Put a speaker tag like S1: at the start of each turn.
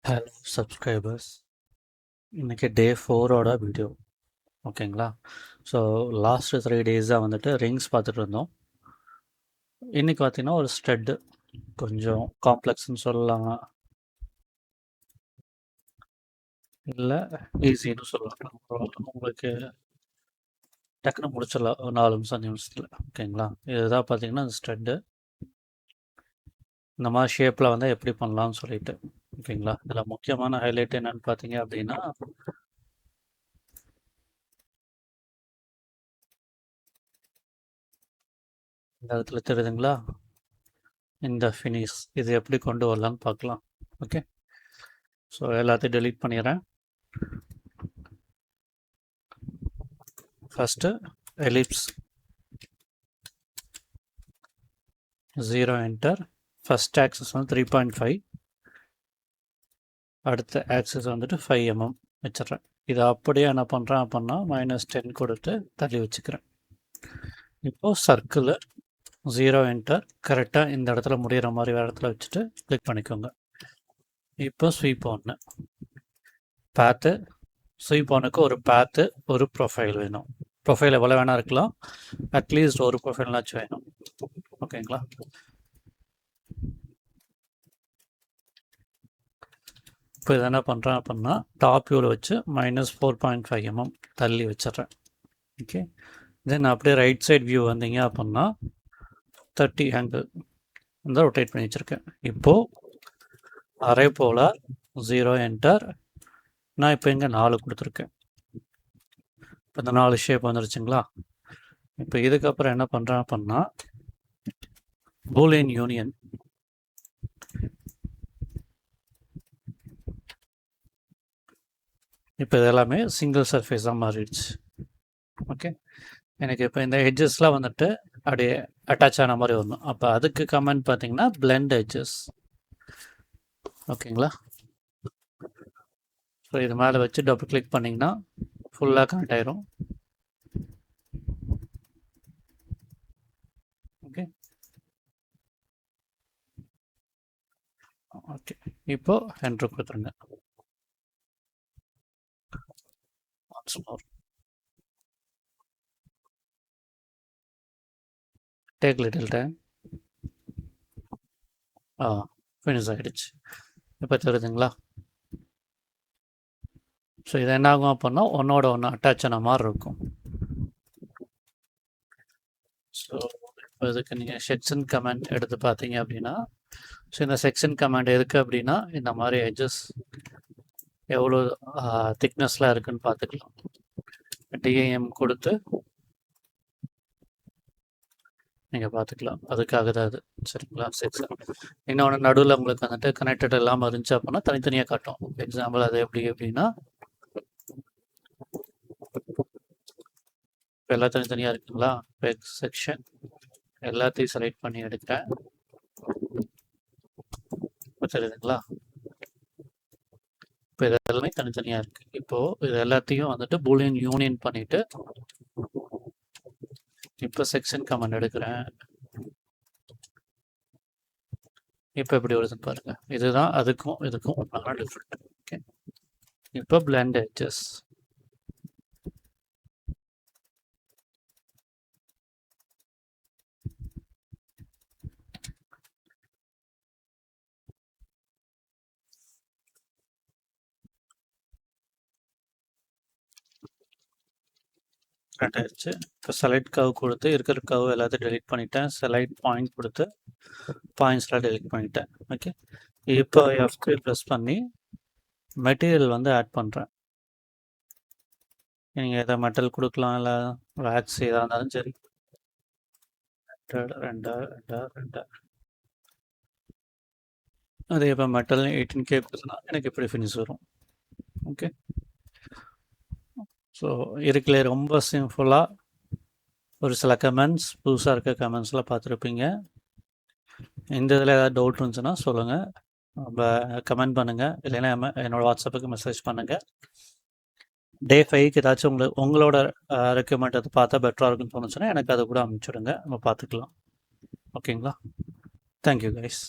S1: Hello subscribers, இன்றைக்கி டே 4ஓட video. ஓகேங்களா? So last 3 டேஸாக வந்துட்டு ரிங்ஸ் பார்த்துட்டு இருந்தோம். இன்றைக்கி பார்த்தீங்கன்னா ஒரு ஸ்டெட்டு கொஞ்சம் காம்ப்ளெக்ஸ்ன்னு சொல்லலாம், இல்லை ஈஸின்னு சொல்லலாம். உங்களுக்கு டக்குன்னு முடிச்சிடலாம் ஒரு 4 நிமிஷம் 5 நிமிஷத்தில். ஓகேங்களா? இதுதான் பார்த்தீங்கன்னா அந்த ஸ்டெட்டு. இந்த மாதிரி ஷேப்பில் வந்து எப்படி பண்ணலாம்னு சொல்லிட்டு. ஓகேங்களா? இதில் முக்கியமான ஹைலைட் என்னென்னு பார்த்தீங்க அப்படின்னா, இந்த இடத்துல தெரியுதுங்களா, இந்த ஃபினிஷ் இது எப்படி கொண்டு வரலான்னு பார்க்கலாம். ஓகே, ஸோ எல்லாத்தையும் டெலீட் பண்ணிடுறேன். First ellipse 0 enter. First access வந்து 3.5, அடுத்த ஆக்சஸ் வந்துட்டு 5 mm வச்சிட்றேன். இதை அப்படியே என்ன பண்ணுறேன் அப்படின்னா -10 கொடுத்து தள்ளி வச்சுக்கிறேன். இப்போது சர்க்கிள் 0 என்டர் கரெக்டாக இந்த இடத்துல முடிகிற மாதிரி வேறு இடத்துல வச்சுட்டு கிளிக் பண்ணிக்கோங்க. இப்போ ஸ்வீப் ஒன்று பேத்து, ஸ்வீப் ஒன்றுக்கு ஒரு பேத்து, ஒரு ப்ரொஃபைல் வேணும். ப்ரொஃபைல் எவ்வளோ வேணால் இருக்கலாம், அட்லீஸ்ட் ஒரு ப்ரொஃபைல்னாச்சும் வேணும். ஓகேங்களா? இப்போ இதை என்ன பண்ணுறேன் அப்படின்னா டாப் வியூவில் வச்சு -4.5 mm தள்ளி வச்சிட்றேன். ஓகே, தென் அப்படியே ரைட் சைட் வியூ வந்தீங்க அப்படின்னா 30 ஆங்கிள் வந்து ரொட்டேட் பண்ணி வச்சுருக்கேன். இப்போது அரை போலார் 0 என்டர். நான் இப்போ இங்கே 4 கொடுத்துருக்கேன். இப்போ இந்த 4 ஷேப் வந்துருச்சுங்களா? இப்போ இதுக்கப்புறம் என்ன பண்ணுறேன் அப்படின்னா பூலியன் யூனியன். இப்போ இது எல்லாமே சிங்கிள் சர்ஃபேஸாக மாறிடுச்சு. ஓகே, எனக்கு இப்போ இந்த எட்ஜஸ்லாம் வந்துட்டு அப்படியே அட்டாச் ஆன மாதிரி வரணும். அப்போ அதுக்கு கமெண்ட் பார்த்தீங்கன்னா பிளெண்ட் எட்ஜஸ். ஓகேங்களா? ஸோ இது மேலே வச்சு டபுள் கிளிக் பண்ணிங்கன்னா ஃபுல்லாக கனெக்ட் ஆயிரும். ஓகே ஓகே, இப்போது என்ட்ரு கொடுத்துருங்க. Once more take little time. Finish ஆகிடுச்சு. இப்போ தெரியுதுங்களா? ஸோ இது என்ன ஆகும் அப்படின்னா ஒன்றோட ஒன்று அட்டாச் ஆன மாதிரி இருக்கும். ஸோ இப்போ இதுக்கு நீங்கள் செக்ஷன் கமெண்ட் எடுத்து பார்த்தீங்க அப்படின்னா, ஸோ இந்த செக்ஷன் கமெண்ட் எதுக்கு அப்படின்னா இந்த மாதிரி எட்ஜஸ் எவ்வளோ திக்னஸ்லாம் இருக்குதுன்னு பார்த்துக்கலாம். டிஏஎம் கொடுத்து நீங்கள் பார்த்துக்கலாம். அதுக்காக தான் அது. சரிங்களா? செக்ஷன் இன்னொன்று நடுவில் உங்களுக்கு வந்துட்டு கனெக்டட் இல்லாமல் இருந்துச்சு அப்படின்னா தனித்தனியாக காட்டும். எக்ஸாம்பிள் அது எப்படி அப்படின்னா இப்போ எல்லாம் தனித்தனியாக இருக்குங்களா? இப்போ செக்ஷன் எல்லாத்தையும் செலக்ட் பண்ணி எடுக்கிறேன். இப்போ தெரியுதுங்களா? இப்போ இது எல்லாமே தனித்தனியாக இருக்குது. இப்போது இது எல்லாத்தையும் வந்துட்டு பூலியன் யூனியன் பண்ணிவிட்டு இப்போ செக்ஷன் கமெண்ட் எடுக்கிறேன். இப்போ எப்படி வருதுன்னு பாருங்கள். இதுதான் அதுக்கும் இதுக்கும் டிஃப்ரெண்ட். ஓகே, இப்போ பிளெண்ட் எட்ஜஸ். கரெக்ட் ஆயிடுச்சு. இப்போ செலக்ட் கவ் கொடுத்து இருக்கிற கவ் எல்லாத்தையும் டெலிட் பண்ணிட்டேன். செலக்ட் பாயிண்ட் கொடுத்து பாயிண்ட்ஸ்லாம் டெலிட் பண்ணிட்டேன். ஓகே, இப்போ F3 ப்ரெஸ் பண்ணி மெட்டீரியல் வந்து ஆட் பண்ணுறேன். நீங்கள் எதை மெட்டல் கொடுக்கலாம், இல்லை வேக்ஸ் எதாக இருந்தாலும் சரி. ரெண்டா அதே இப்போ மெட்டல் 18K கொடுத்தனா எனக்கு இப்படி ஃபினிஷ் வரும். ஓகே, ஸோ இருக்குல்ல ரொம்ப சிம்பிளாக ஒரு சில கமெண்ட்ஸ் புதுசாக இருக்க கமெண்ட்ஸ்லாம் பார்த்துருப்பீங்க. இந்த இதில் ஏதாவது டவுட் இருந்துச்சுன்னா சொல்லுங்கள், கமெண்ட் பண்ணுங்கள், இல்லைன்னா என்னோடய வாட்ஸ்அப்புக்கு மெசேஜ் பண்ணுங்கள். டே 5க்கு ஏதாச்சும் உங்களோட ரெக்கமெண்ட் அது பார்த்தா பெட்டராக இருக்குன்னு தோணுச்சுன்னா எனக்கு அதை கூட அனுப்பிச்சுடுங்க, நம்ம பார்த்துக்கலாம். ஓகேங்களா? Thank you guys.